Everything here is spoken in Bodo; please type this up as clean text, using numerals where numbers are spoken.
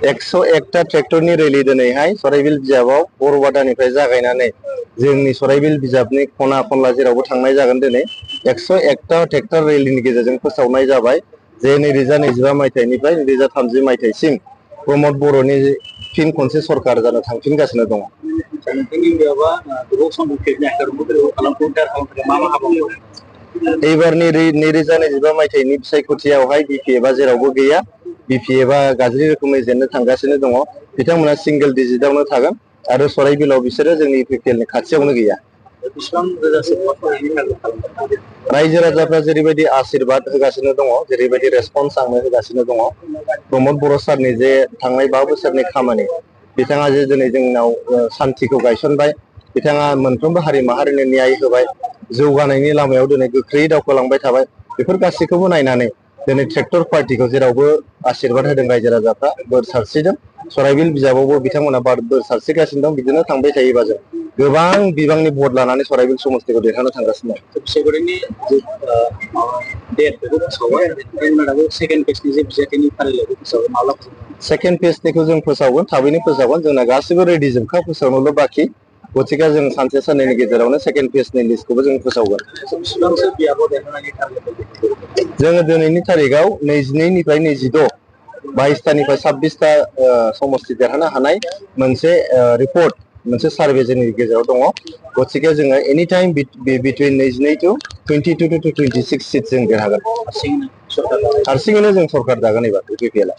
101टा ट्रेक्टरनि रेलि दिनैहाय सराइबिल बिजाबाव बरबादानिफ्राय जागायनानै जोंनि सराइबिल बिजाबनि खना खनला जेरावबो थांनाय जागोन दिनै 101टा ट्रेक्टर रेलिनि गेजेरजों फोसावनाय जाबाय जे 2025 मायथाइनिफ्राय 2030 मायथाइसिम प्रमद बर'नि फिन खनसे सरकार जानो थांफिनगासिनो दङ। एबारनि 2025 मायथाइनि बिसायख'थियावहाय बिपिएफआ जेरावबो गैया। बिपिएफआ गाज्रि रोखोमै जेननो थांगासिनो दङ। बिथांमोना सिंगेल डिजिटावनो थागोन आरो सराइबिलाव बिसोरो जोंनि इपिपिएलनि खाथियावनो गैया। रायजो राजाफ्रा जेरैबायदि आशीर्बाद होगासिनो दङ, जेरैबायदि रेसपन्स आंनो होगासिनो दङ, प्रमद बर' सारनि जे थांनाय 5 बोसोरनि खामानि, बिथाङा जे दिनै जोंनाव सान्थिखौ गायसनबाय, बिथाङा मोनफ्रोमबो हारि माहारिनो न्याय होबाय, जौगानायनि लामायाव दिनै गोख्रैयै दावखोलांबाय थाबाय, बेफोर गासैखौबो नायनानै दिनै ट्रेक्टर पार्टिखौ जेरावबो आशीर्बाद होदों रायजो राजाफ्रा, बोर सारस्रिदों। सराइबिल बिजाबावबो बिथांमोना बोर सारस्रिगासिनो दं। बिदिनो थांबाय थायोबा जों गोबां बिबांनि भट लानानै सराइबिल समस्तिखौ देरहानो थांगासिनो दं। सेकेन्ड फेजनिखौ जों फोसावगोन, थाबैनो फोसावगोन। जोंना गासिबो रेडि जोबखा, फोसावनोल' बाखि। गतिके जों सानसे साननैनि गेजेरावनो सेकेन्ड फेजनि लिस्टखौबो जों फोसावगोन। जोङो दिनैनि तारिखआव 22निफ्राय 26, 22टानिफ्राय 26टा समस्ति देरहानो हानाय मोनसे रिपर्ट, मोनसे सार्भे जोंनि गेजेराव दङ। गतिके जोङो any time between 22 to 22 to 26 seat जों देरहागोन। हारसिङैनो जों सरकार दागोन एबार इपिपिएलआ।